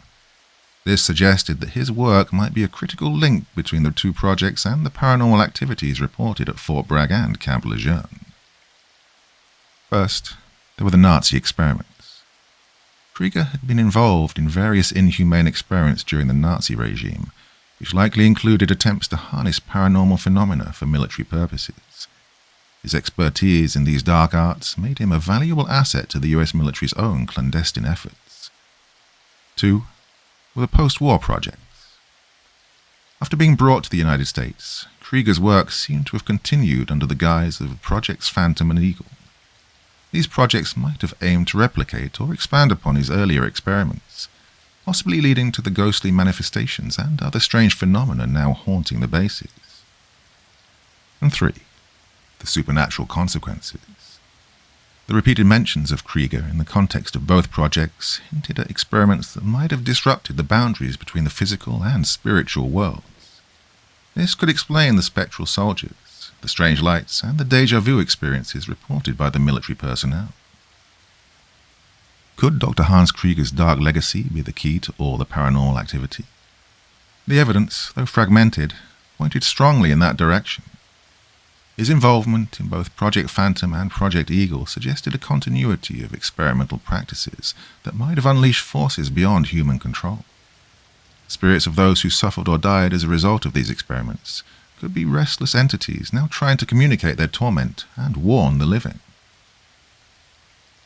This suggested that his work might be a critical link between the two projects and the paranormal activities reported at Fort Bragg and Camp Lejeune. First, there were the Nazi experiments. Krieger had been involved in various inhumane experiments during the Nazi regime, which likely included attempts to harness paranormal phenomena for military purposes. His expertise in these dark arts made him a valuable asset to the US military's own clandestine efforts. 2. Were the post-war projects. After being brought to the United States, Krieger's work seemed to have continued under the guise of Projects Phantom and Eagle. These projects might have aimed to replicate or expand upon his earlier experiments, possibly leading to the ghostly manifestations and other strange phenomena now haunting the bases. And 3. The supernatural consequences. The repeated mentions of Krieger in the context of both projects hinted at experiments that might have disrupted the boundaries between the physical and spiritual worlds. This could explain the spectral soldiers, the strange lights, and the déjà vu experiences reported by the military personnel. Could Dr. Hans Krieger's dark legacy be the key to all the paranormal activity? The evidence, though fragmented, pointed strongly in that direction. His involvement in both Project Phantom and Project Eagle suggested a continuity of experimental practices that might have unleashed forces beyond human control. Spirits of those who suffered or died as a result of these experiments could be restless entities now trying to communicate their torment and warn the living.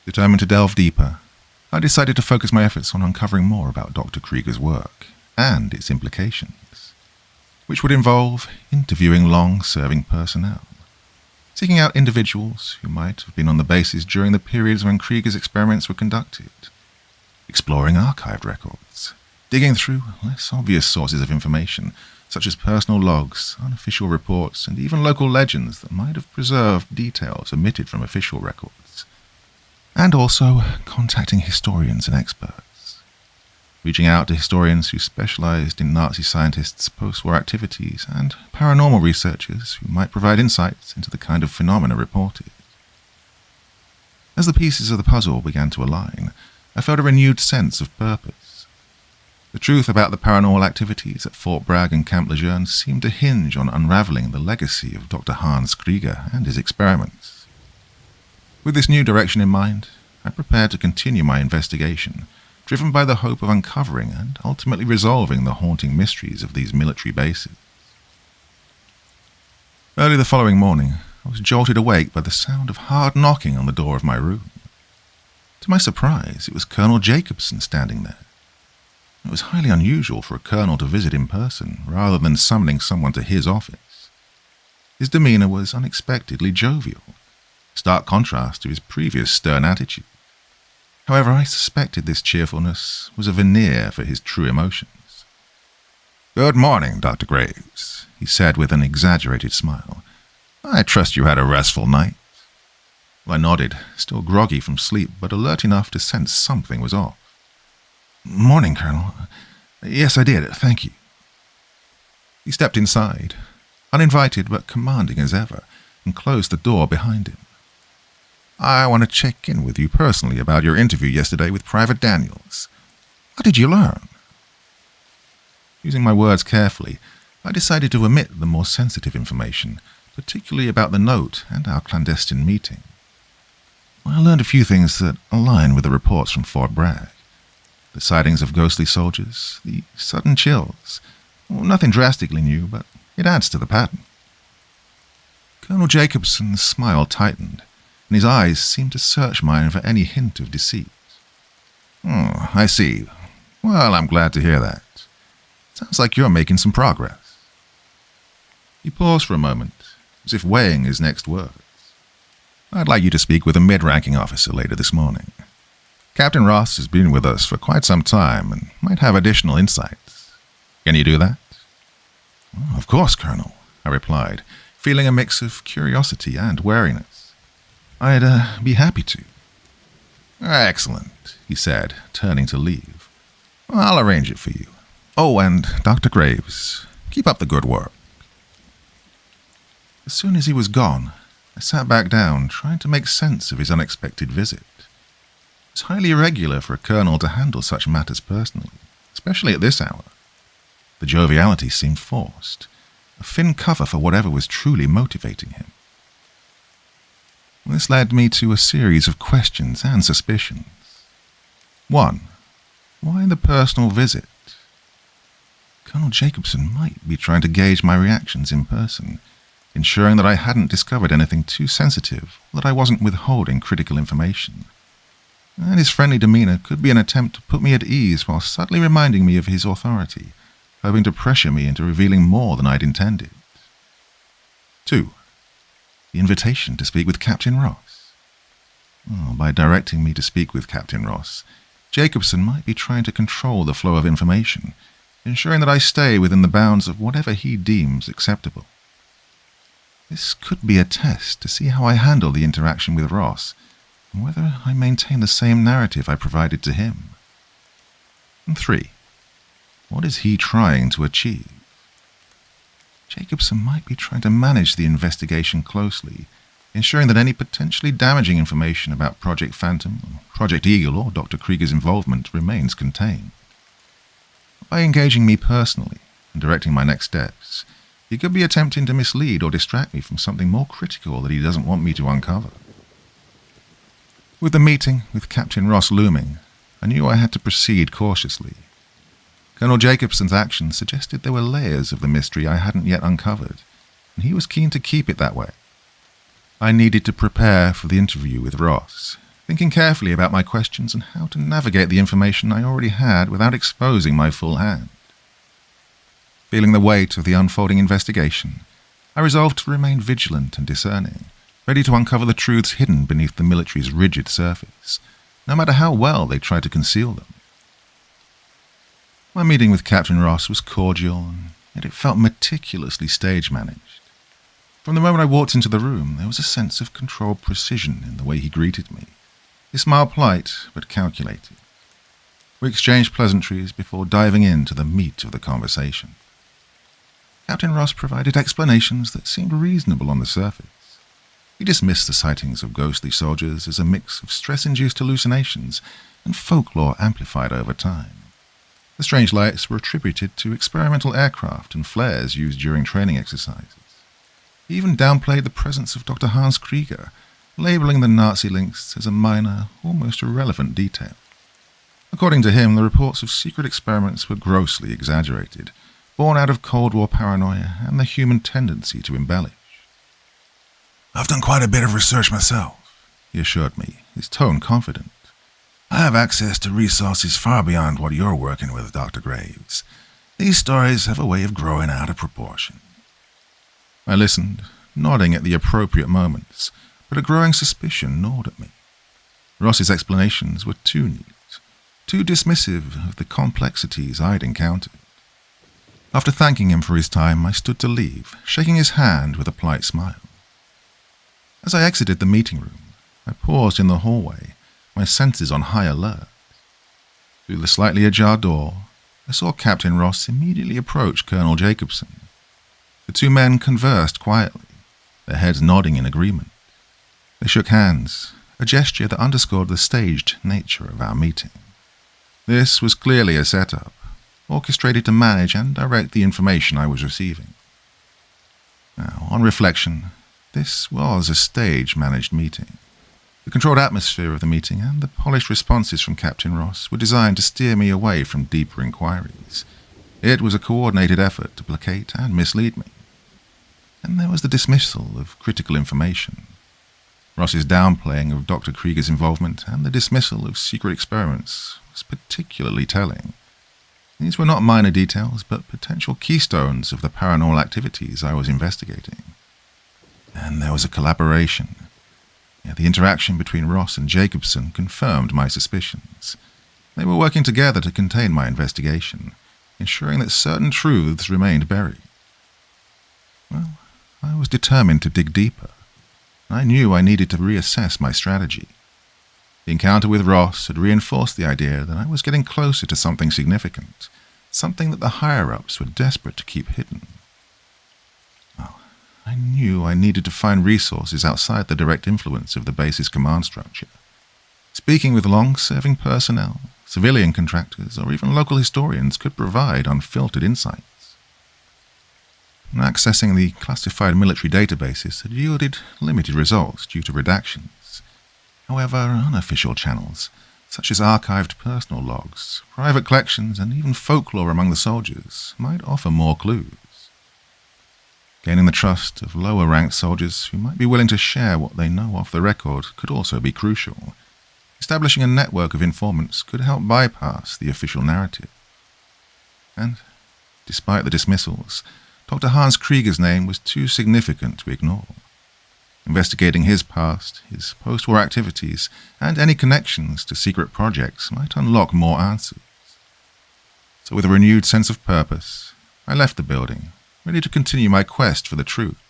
Determined to delve deeper, I decided to focus my efforts on uncovering more about Dr. Krieger's work and its implications, which would involve interviewing long-serving personnel, seeking out individuals who might have been on the bases during the periods when Krieger's experiments were conducted, exploring archived records, digging through less obvious sources of information, such as personal logs, unofficial reports, and even local legends that might have preserved details omitted from official records, and also contacting historians and experts, reaching out to historians who specialized in Nazi scientists' post-war activities and paranormal researchers who might provide insights into the kind of phenomena reported. As the pieces of the puzzle began to align, I felt a renewed sense of purpose. The truth about the paranormal activities at Fort Bragg and Camp Lejeune seemed to hinge on unraveling the legacy of Dr. Hans Krieger and his experiments. With this new direction in mind, I prepared to continue my investigation, driven by the hope of uncovering and ultimately resolving the haunting mysteries of these military bases. Early the following morning, I was jolted awake by the sound of hard knocking on the door of my room. To my surprise, it was Colonel Jacobson standing there. It was highly unusual for a colonel to visit in person, rather than summoning someone to his office. His demeanor was unexpectedly jovial, stark contrast to his previous stern attitude. However, I suspected this cheerfulness was a veneer for his true emotions. "Good morning, Dr. Graves," he said with an exaggerated smile. "I trust you had a restful night." I nodded, still groggy from sleep, but alert enough to sense something was off. "Morning, Colonel. Yes, I did, thank you." He stepped inside, uninvited but commanding as ever, and closed the door behind him. "I want to check in with you personally about your interview yesterday with Private Daniels. What did you learn?" Using my words carefully, I decided to omit the more sensitive information, particularly about the note and our clandestine meeting. I learned a few things that align with the reports from Fort Bragg. The sightings of ghostly soldiers, the sudden chills. Nothing drastically new, but it adds to the pattern. Colonel Jacobson's smile tightened, and his eyes seemed to search mine for any hint of deceit. "Oh, I see. Well, I'm glad to hear that. Sounds like you're making some progress." He paused for a moment, as if weighing his next words. I'd like you to speak with a mid-ranking officer later this morning. Captain Ross has been with us for quite some time and might have additional insights. Can you do that?" "Oh, of course, Colonel," I replied, feeling a mix of curiosity and wariness. "I'd be happy to." "Excellent," he said, turning to leave. "I'll arrange it for you. Oh, and Dr. Graves, keep up the good work." As soon as he was gone, I sat back down, trying to make sense of his unexpected visit. It's highly irregular for a colonel to handle such matters personally, especially at this hour. The joviality seemed forced, a thin cover for whatever was truly motivating him. This led me to a series of questions and suspicions. 1. Why the personal visit? Colonel Jacobson might be trying to gauge my reactions in person, ensuring that I hadn't discovered anything too sensitive or that I wasn't withholding critical information. And his friendly demeanor could be an attempt to put me at ease while subtly reminding me of his authority, hoping to pressure me into revealing more than I'd intended. 2. The invitation to speak with Captain Ross. By directing me to speak with Captain Ross, Jacobson might be trying to control the flow of information, ensuring that I stay within the bounds of whatever he deems acceptable. This could be a test to see how I handle the interaction with Ross, and whether I maintain the same narrative I provided to him. And 3. What is he trying to achieve? Jacobson might be trying to manage the investigation closely, ensuring that any potentially damaging information about Project Phantom, Project Eagle, or Dr. Krieger's involvement remains contained. By engaging me personally and directing my next steps, he could be attempting to mislead or distract me from something more critical that he doesn't want me to uncover. With the meeting with Captain Ross looming, I knew I had to proceed cautiously. Colonel Jacobson's actions suggested there were layers of the mystery I hadn't yet uncovered, and he was keen to keep it that way. I needed to prepare for the interview with Ross, thinking carefully about my questions and how to navigate the information I already had without exposing my full hand. Feeling the weight of the unfolding investigation, I resolved to remain vigilant and discerning, ready to uncover the truths hidden beneath the military's rigid surface, no matter how well they tried to conceal them. My meeting with Captain Ross was cordial, and yet it felt meticulously stage-managed. From the moment I walked into the room, there was a sense of controlled precision in the way he greeted me. His smile polite, but calculated. We exchanged pleasantries before diving into the meat of the conversation. Captain Ross provided explanations that seemed reasonable on the surface. He dismissed the sightings of ghostly soldiers as a mix of stress-induced hallucinations and folklore amplified over time. The strange lights were attributed to experimental aircraft and flares used during training exercises. He even downplayed the presence of Dr. Hans Krieger, labeling the Nazi links as a minor, almost irrelevant detail. According to him, the reports of secret experiments were grossly exaggerated, born out of Cold War paranoia and the human tendency to embellish. "I've done quite a bit of research myself," he assured me, his tone confident. "I have access to resources far beyond what you're working with, Dr. Graves. These stories have a way of growing out of proportion." I listened, nodding at the appropriate moments, but a growing suspicion gnawed at me. Ross's explanations were too neat, too dismissive of the complexities I'd encountered. After thanking him for his time, I stood to leave, shaking his hand with a polite smile. As I exited the meeting room, I paused in the hallway, my senses on high alert. Through the slightly ajar door, I saw Captain Ross immediately approach Colonel Jacobson. The two men conversed quietly, their heads nodding in agreement. They shook hands, a gesture that underscored the staged nature of our meeting. This was clearly a setup, orchestrated to manage and direct the information I was receiving. Now, on reflection, this was a stage-managed meeting. The controlled atmosphere of the meeting and the polished responses from Captain Ross were designed to steer me away from deeper inquiries. It was a coordinated effort to placate and mislead me. And there was the dismissal of critical information. Ross's downplaying of Dr. Krieger's involvement and the dismissal of secret experiments was particularly telling. These were not minor details, but potential keystones of the paranormal activities I was investigating. And there was a collaboration. The interaction between Ross and Jacobson confirmed my suspicions. They were working together to contain my investigation, ensuring that certain truths remained buried. Well, I was determined to dig deeper. I knew I needed to reassess my strategy. The encounter with Ross had reinforced the idea that I was getting closer to something significant, something that the higher-ups were desperate to keep hidden. Well, I knew I needed to find resources outside the direct influence of the base's command structure. Speaking with long-serving personnel, civilian contractors, or even local historians could provide unfiltered insights. Accessing the classified military databases had yielded limited results due to redactions. However, unofficial channels, such as archived personal logs, private collections, and even folklore among the soldiers, might offer more clues. Gaining the trust of lower-ranked soldiers who might be willing to share what they know off the record could also be crucial. Establishing a network of informants could help bypass the official narrative. And, despite the dismissals, Dr. Hans Krieger's name was too significant to ignore. Investigating his past, his post-war activities, and any connections to secret projects might unlock more answers. So with a renewed sense of purpose, I left the building, ready to continue my quest for the truth.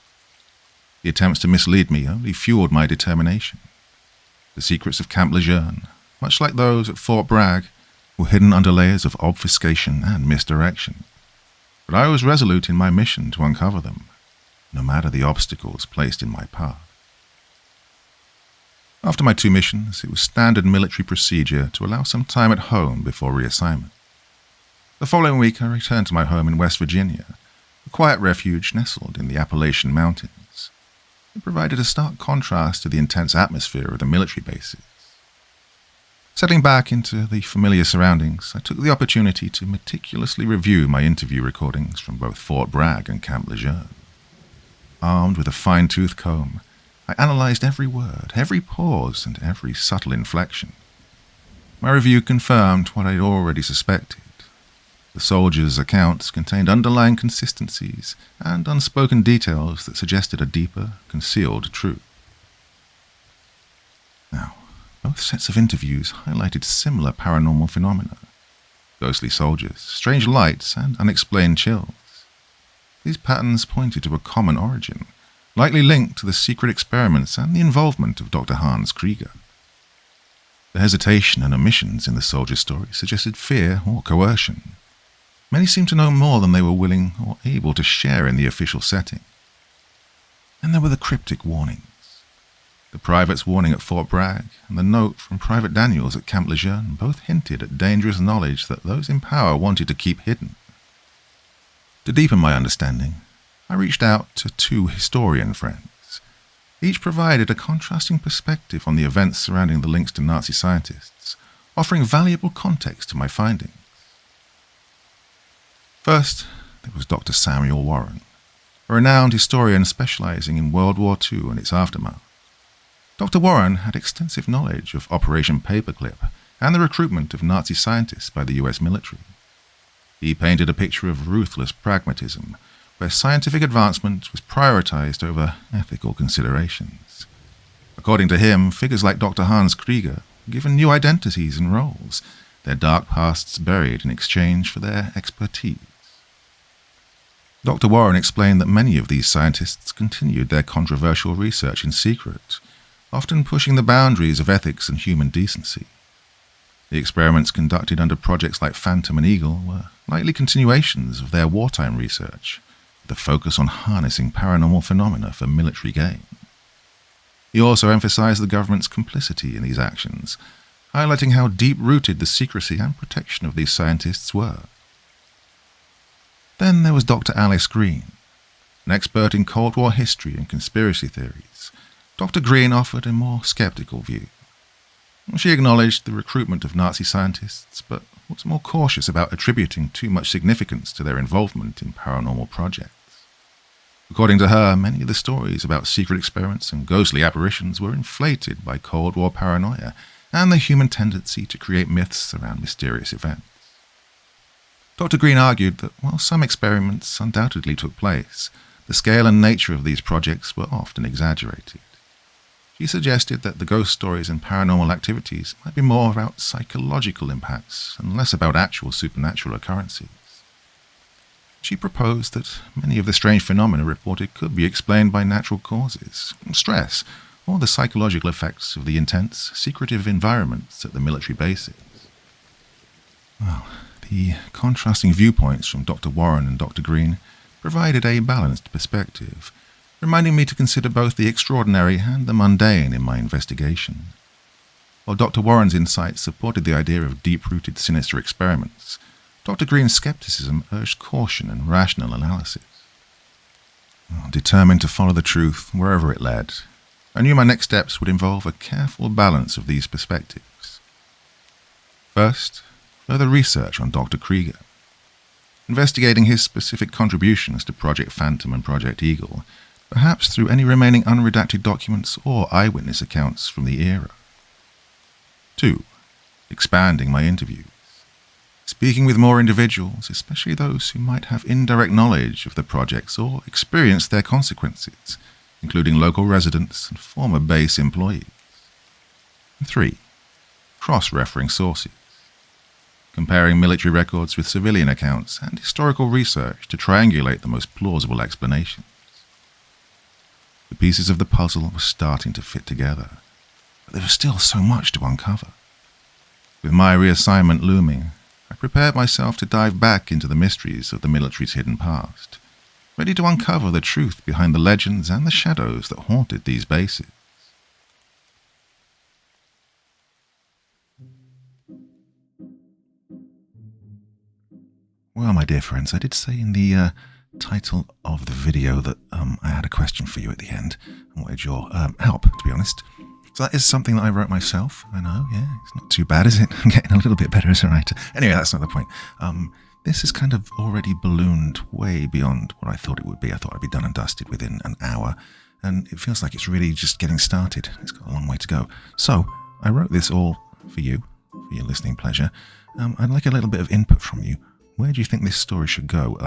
The attempts to mislead me only fueled my determination. The secrets of Camp Lejeune, much like those at Fort Bragg, were hidden under layers of obfuscation and misdirection. But I was resolute in my mission to uncover them, no matter the obstacles placed in my path. After my 2 missions, it was standard military procedure to allow some time at home before reassignment. The following week, I returned to my home in West Virginia, a quiet refuge nestled in the Appalachian Mountains. It provided a stark contrast to the intense atmosphere of the military bases. Settling back into the familiar surroundings, I took the opportunity to meticulously review my interview recordings from both Fort Bragg and Camp Lejeune. Armed with a fine-tooth comb, I analyzed every word, every pause, and every subtle inflection. My review confirmed what I had already suspected. The soldiers' accounts contained underlying consistencies and unspoken details that suggested a deeper, concealed truth. Now, both sets of interviews highlighted similar paranormal phenomena: ghostly soldiers, strange lights, and unexplained chills. These patterns pointed to a common origin, likely linked to the secret experiments and the involvement of Dr. Hans Krieger. The hesitation and omissions in the soldiers' story suggested fear or coercion. Many seemed to know more than they were willing or able to share in the official setting. And there were the cryptic warnings. The private's warning at Fort Bragg and the note from Private Daniels at Camp Lejeune both hinted at dangerous knowledge that those in power wanted to keep hidden. To deepen my understanding, I reached out to 2 historian friends. Each provided a contrasting perspective on the events surrounding the links to Nazi scientists, offering valuable context to my findings. First, there was Dr. Samuel Warren, a renowned historian specializing in World War II and its aftermath. Dr. Warren had extensive knowledge of Operation Paperclip and the recruitment of Nazi scientists by the US military. He painted a picture of ruthless pragmatism, where scientific advancement was prioritized over ethical considerations. According to him, figures like Dr. Hans Krieger were given new identities and roles, their dark pasts buried in exchange for their expertise. Dr. Warren explained that many of these scientists continued their controversial research in secret, often pushing the boundaries of ethics and human decency. The experiments conducted under projects like Phantom and Eagle were likely continuations of their wartime research, with a focus on harnessing paranormal phenomena for military gain. He also emphasized the government's complicity in these actions, highlighting how deep-rooted the secrecy and protection of these scientists were. Then there was Dr. Alice Green, an expert in Cold War history and conspiracy theories. Dr. Green offered a more skeptical view. She acknowledged the recruitment of Nazi scientists, but was more cautious about attributing too much significance to their involvement in paranormal projects. According to her, many of the stories about secret experiments and ghostly apparitions were inflated by Cold War paranoia and the human tendency to create myths around mysterious events. Dr. Green argued that while some experiments undoubtedly took place, the scale and nature of these projects were often exaggerated. She suggested that the ghost stories and paranormal activities might be more about psychological impacts and less about actual supernatural occurrences. She proposed that many of the strange phenomena reported could be explained by natural causes, stress, or the psychological effects of the intense, secretive environments at the military bases. Well, the contrasting viewpoints from Dr. Warren and Dr. Green provided a balanced perspective, reminding me to consider both the extraordinary and the mundane in my investigation. While Dr. Warren's insights supported the idea of deep-rooted sinister experiments, Dr. Green's skepticism urged caution and rational analysis. Determined to follow the truth wherever it led, I knew my next steps would involve a careful balance of these perspectives. First, further research on Dr. Krieger, investigating his specific contributions to Project Phantom and Project Eagle, perhaps through any remaining unredacted documents or eyewitness accounts from the era. 2. Expanding my interviews, speaking with more individuals, especially those who might have indirect knowledge of the projects or experienced their consequences, including local residents and former base employees. 3. Cross-referencing sources, comparing military records with civilian accounts and historical research to triangulate the most plausible explanations. The pieces of the puzzle were starting to fit together, but there was still so much to uncover. With my reassignment looming, I prepared myself to dive back into the mysteries of the military's hidden past, ready to uncover the truth behind the legends and the shadows that haunted these bases. Well, my dear friends, I did say in the title of the video that I had a question for you at the end. I wanted your help, to be honest. So that is something that I wrote myself. I know, yeah, it's not too bad, is it? I'm getting a little bit better as a writer. Anyway, that's not the point. This has kind of already ballooned way beyond what I thought it would be. I thought I'd be done and dusted within an hour, and it feels like it's really just getting started. It's got a long way to go. So I wrote this all for you, for your listening pleasure. I'd like a little bit of input from you. Where do you think this story should go?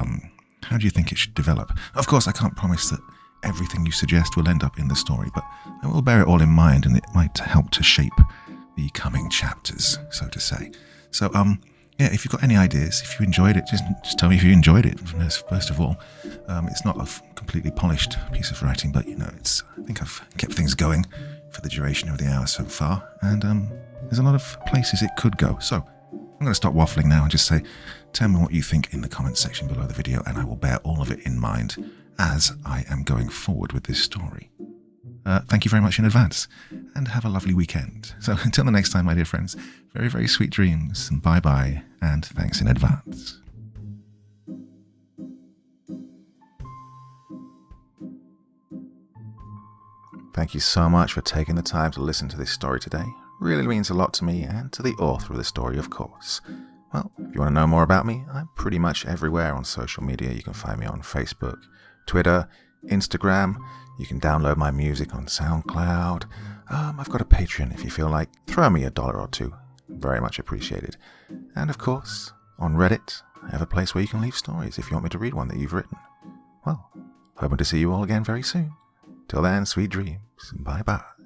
How do you think it should develop? Of course, I can't promise that everything you suggest will end up in the story, but I will bear it all in mind, and it might help to shape the coming chapters, so to say. So, yeah, if you've got any ideas, if you enjoyed it, just tell me if you enjoyed it, first of all. It's not a completely polished piece of writing, but, I think I've kept things going for the duration of the hour so far, and there's a lot of places it could go. So, I'm going to stop waffling now and just say, tell me what you think in the comments section below the video, and I will bear all of it in mind as I am going forward with this story. Thank you very much in advance, and have a lovely weekend. So until the next time, my dear friends, very, very sweet dreams, and bye-bye, and thanks in advance. Thank you so much for taking the time to listen to this story today. Really means a lot to me and to the author of the story, of course. Well, if you want to know more about me, I'm pretty much everywhere on social media. You can find me on Facebook, Twitter, Instagram. You can download my music on SoundCloud. I've got a Patreon if you feel like. Throw me $1 or $2. Very much appreciated. And of course, on Reddit, I have a place where you can leave stories if you want me to read one that you've written. Well, hoping to see you all again very soon. Till then, sweet dreams. Bye-bye.